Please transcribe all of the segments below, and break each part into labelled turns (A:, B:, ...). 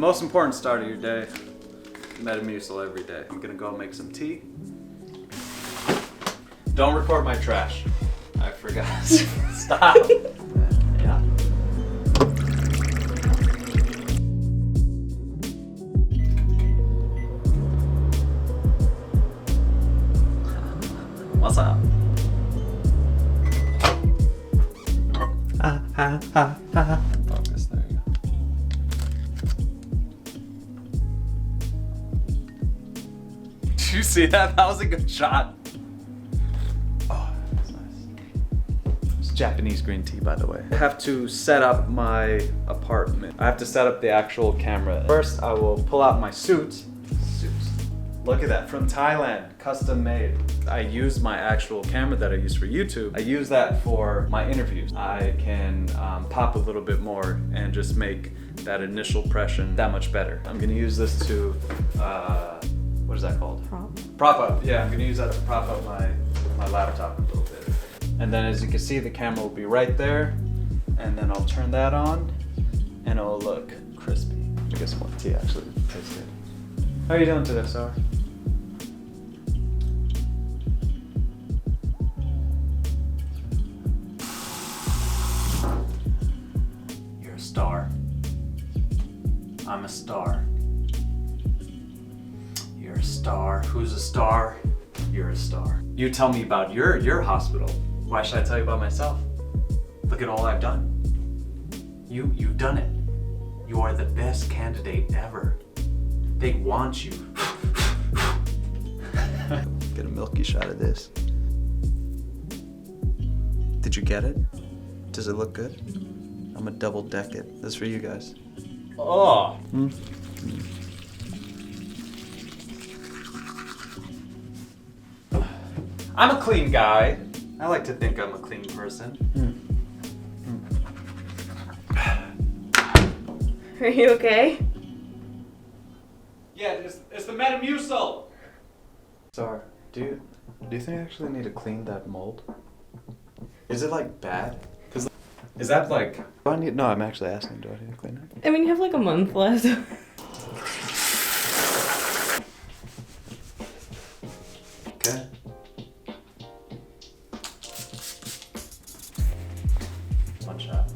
A: most important start of your day, Metamucil every day. I'm gonna go make some tea. Don't record my trash. I forgot. Stop. Yeah. What's up? Focus, there you go. Did you see that? That was a good shot. Oh, that's nice. It's Japanese green tea, by the way. I have to set up my apartment. I have to set up the actual camera. First, I will pull out my suit. Look at that, from Thailand, custom made. I use my actual camera that I use for YouTube. I use that for my interviews. I can pop a little bit more and just make that initial impression that much better. I'm gonna use this to, what is that called? Prop up, yeah, I'm gonna use that to prop up my laptop a little bit. And then as you can see, the camera will be right there. And then I'll turn that on and it'll look crispy. I guess more tea actually tastes good. How are you doing today, Sarah? You're a star. I'm a star. You're a star. Who's a star? You're a star. You tell me about your hospital. Why should I tell you about myself? Look at all I've done. You've done it. You are the best candidate ever. They want you. Get a milky shot of this. Did you get it? Does it look good? I'm gonna double deck it. This is for you guys. Oh. I'm a clean guy. I like to think I'm a clean person.
B: Are you okay?
A: Yeah, it's the Metamucil. Sorry, do you think I actually need to clean that mold? Is it like bad? Cause is that like? Do I need? No, I'm actually asking. Do I need to clean it?
B: I mean, you have like a month left.
A: Okay. One shot.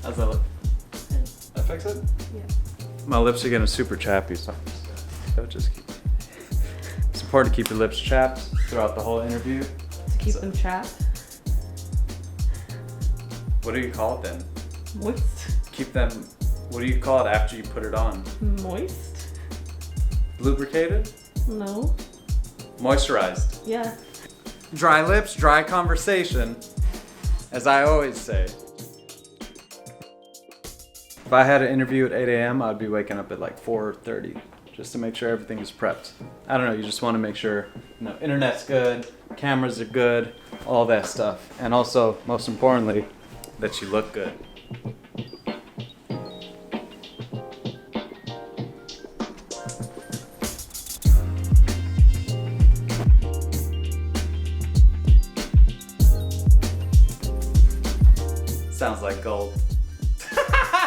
A: How's that look? That fix it?
B: Yeah.
A: My lips are getting super chappy, so just keep. It's important to keep your lips chapped throughout the whole interview.
B: To keep them chapped.
A: What do you call it then?
B: Moist.
A: Keep them. What do you call it after you put it on?
B: Moist?
A: Lubricated?
B: No.
A: Moisturized.
B: Yeah.
A: Dry lips, dry conversation, as I always say. If I had an interview at 8 a.m., I'd be waking up at like 4:30 just to make sure everything is prepped. I don't know, you just want to make sure, internet's good, cameras are good, all that stuff. And also, most importantly, that you look good. Sounds like gold.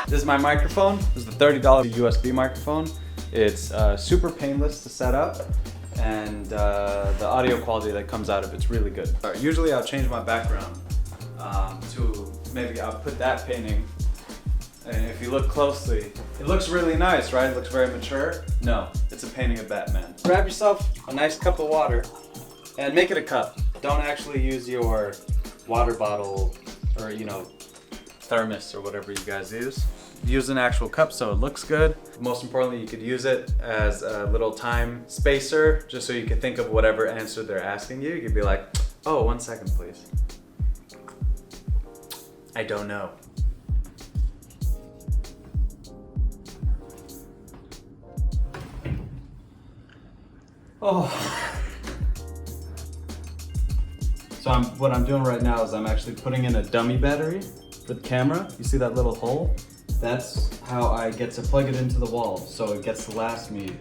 A: This is my microphone. This is the $30 USB microphone. It's super painless to set up, and the audio quality that comes out of it's really good. Usually I'll change my background to maybe I'll put that painting, and if you look closely, it looks really nice, right? It looks very mature. No, it's a painting of Batman. Grab yourself a nice cup of water and make it a cup. Don't actually use your water bottle or, thermos or whatever you guys use. Use an actual cup so it looks good. Most importantly, you could use it as a little time spacer, just so you can think of whatever answer they're asking you. You could be like, oh, 1 second, please. I don't know. Oh. So what I'm doing right now is I'm actually putting in a dummy battery for the camera. You see that little hole? That's how I get to plug it into the wall, so it gets to last me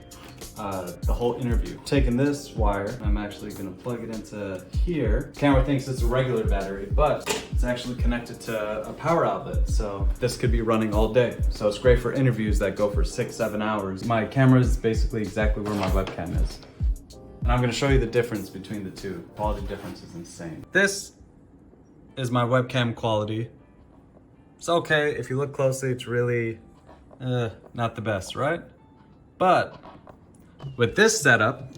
A: the whole interview. Taking this wire, I'm actually gonna plug it into here. Camera thinks it's a regular battery, but it's actually connected to a power outlet. So this could be running all day. So it's great for interviews that go for 6-7 hours. My camera is basically exactly where my webcam is. And I'm gonna show you the difference between the two. Quality difference is insane. This is my webcam quality. It's okay. If you look closely, it's really not the best, right? But with this setup,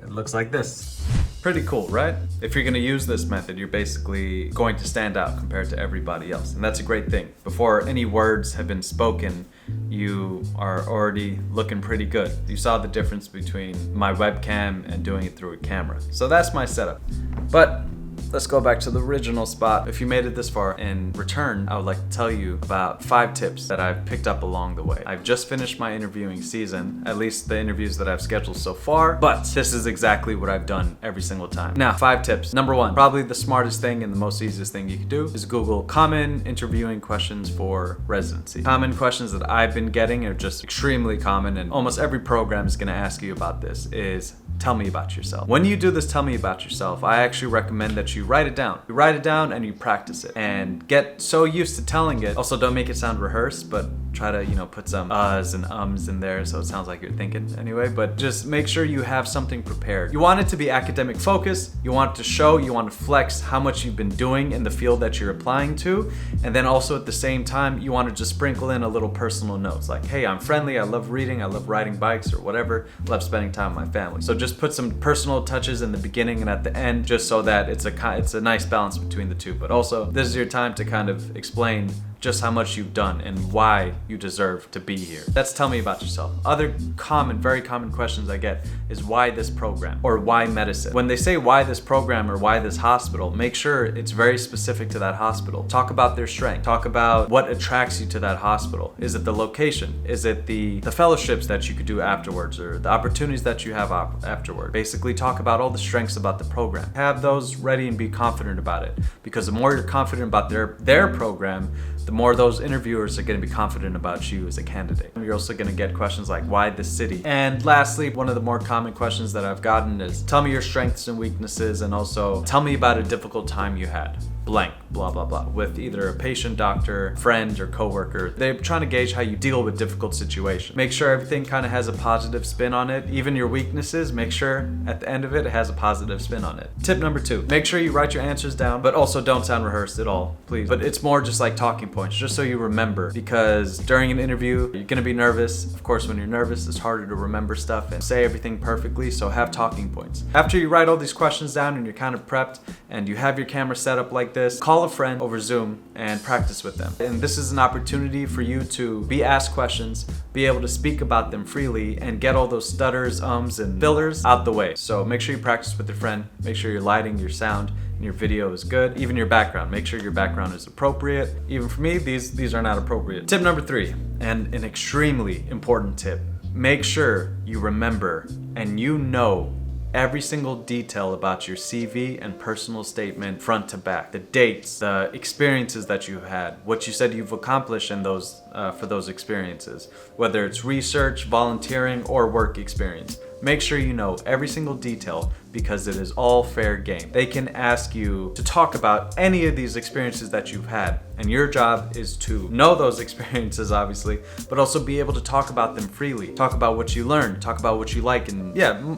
A: it looks like this. Pretty cool, right? If you're gonna use this method, you're basically going to stand out compared to everybody else. And that's a great thing. Before any words have been spoken, you are already looking pretty good. You saw the difference between my webcam and doing it through a camera. So that's my setup. But let's go back to the original spot. If you made it this far, in return, I would like to tell you about 5 tips that I've picked up along the way. I've just finished my interviewing season, at least the interviews that I've scheduled so far, but this is exactly what I've done every single time. Now, 5 tips. Number 1, probably the smartest thing and the most easiest thing you can do is Google common interviewing questions for residency. Common questions that I've been getting are just extremely common, and almost every program is gonna ask you about this is, tell me about yourself. When you do this tell me about yourself, I actually recommend that you write it down. You write it down and you practice it and get so used to telling it. Also, don't make it sound rehearsed, but try to, put some uhs and ums in there so it sounds like you're thinking anyway, but just make sure you have something prepared. You want it to be academic focused, you want it to show, you want to flex how much you've been doing in the field that you're applying to, and then also at the same time, you want to just sprinkle in a little personal notes like, hey, I'm friendly, I love reading, I love riding bikes or whatever, love spending time with my family. So just put some personal touches in the beginning and at the end, just so that it's a nice balance between the two. But also, this is your time to kind of explain just how much you've done and why you deserve to be here. That's tell me about yourself. Other very common questions I get is why this program or why medicine? When they say why this program or why this hospital, make sure it's very specific to that hospital. Talk about their strength. Talk about what attracts you to that hospital. Is it the location? Is it the fellowships that you could do afterwards or the opportunities that you have afterward? Basically talk about all the strengths about the program. Have those ready and be confident about it, because the more you're confident about their program, the more those interviewers are going to be confident about you as a candidate. You're also going to get questions like, why this city? And lastly, one of the more common questions that I've gotten is, tell me your strengths and weaknesses, and also tell me about a difficult time you had. Blank, blah, blah, blah, with either a patient, doctor, friend, or coworker. They're trying to gauge how you deal with difficult situations. Make sure everything kind of has a positive spin on it. Even your weaknesses, make sure at the end of it, it has a positive spin on it. Tip number 2, make sure you write your answers down, but also don't sound rehearsed at all, please. But it's more just like talking points, just so you remember, because during an interview, you're gonna be nervous. Of course, when you're nervous, it's harder to remember stuff and say everything perfectly, so have talking points. After you write all these questions down and you're kind of prepped and you have your camera set up like this, call a friend over Zoom and practice with them. And this is an opportunity for you to be asked questions, be able to speak about them freely, and get all those stutters, ums, and fillers out the way. So make sure you practice with your friend, make sure your lighting, your sound, and your video is good. Even your background, make sure your background is appropriate. Even for me, these are not appropriate. Tip number 3, and an extremely important tip, make sure you remember and you know every single detail about your CV and personal statement front to back. The dates, the experiences that you had, what you said you've accomplished in those for those experiences, whether it's research, volunteering, or work experience. Make sure you know every single detail, because it is all fair game. They can ask you to talk about any of these experiences that you've had, and your job is to know those experiences, obviously, but also be able to talk about them freely. Talk about what you learned, talk about what you like, and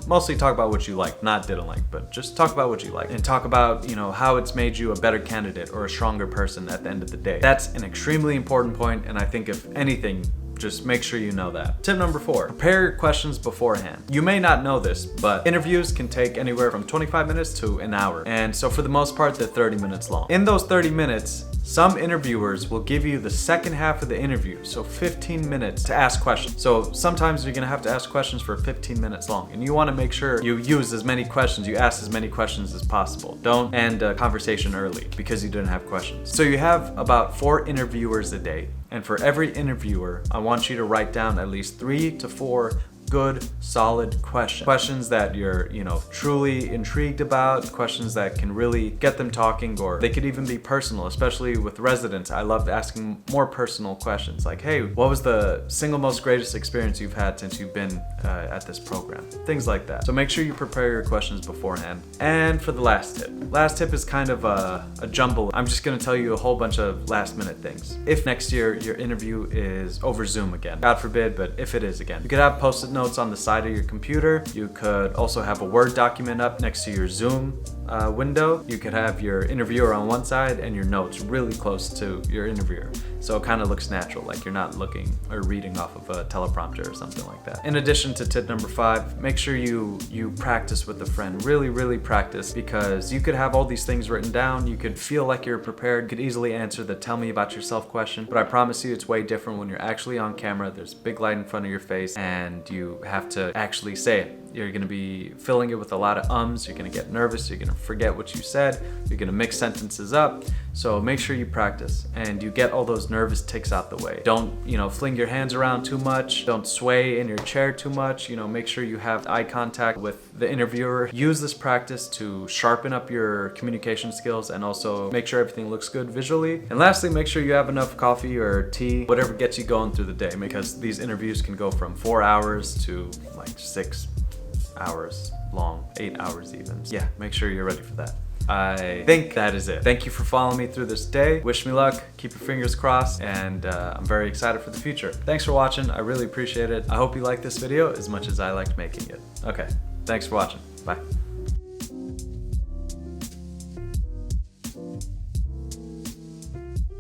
A: mostly talk about what you like, not didn't like, but just talk about what you like. And talk about, how it's made you a better candidate or a stronger person at the end of the day. That's an extremely important point, and I think if anything, just make sure you know that. Tip number 4, prepare your questions beforehand. You may not know this, but interviews can take anywhere from 25 minutes to an hour. And so for the most part, they're 30 minutes long. In those 30 minutes, some interviewers will give you the second half of the interview, so 15 minutes to ask questions. So sometimes you're gonna have to ask questions for 15 minutes long, and you wanna make sure you use as many questions, you ask as many questions as possible. Don't end a conversation early because you didn't have questions. So you have about 4 interviewers a day. And for every interviewer, I want you to write down at least 3 to 4 good, solid questions. Questions that you're, truly intrigued about, questions that can really get them talking, or they could even be personal, especially with residents. I love asking more personal questions like, hey, what was the single most greatest experience you've had since you've been at this program? Things like that. So make sure you prepare your questions beforehand. And for the last tip is kind of a jumble. I'm just gonna tell you a whole bunch of last minute things. If next year your interview is over Zoom again, God forbid, but if it is again, you could have post-it notes on the side of your computer. You could also have a Word document up next to your Zoom window. You could have your interviewer on one side and your notes really close to your interviewer. So it kind of looks natural, like you're not looking or reading off of a teleprompter or something like that. In addition to tip number 5, make sure you practice with a friend. Really practice, because you could have all these things written down. You could feel like you're prepared, could easily answer the tell me about yourself question, but I promise you it's way different when you're actually on camera. There's a big light in front of your face and you have to actually say it. You're gonna be filling it with a lot of ums, you're gonna get nervous, you're gonna forget what you said, you're gonna mix sentences up. So make sure you practice and you get all those nervous tics out the way. Don't, fling your hands around too much, don't sway in your chair too much, make sure you have eye contact with the interviewer. Use this practice to sharpen up your communication skills and also make sure everything looks good visually. And lastly, make sure you have enough coffee or tea, whatever gets you going through the day, because these interviews can go from 4 hours to like 6 hours long, 8 hours even. Yeah, make sure you're ready for that. I think that is it. Thank you for following me through this day. Wish me luck, keep your fingers crossed, and I'm very excited for the future. Thanks for watching, I really appreciate it. I hope you liked this video as much as I liked making it. Okay, thanks for watching, bye.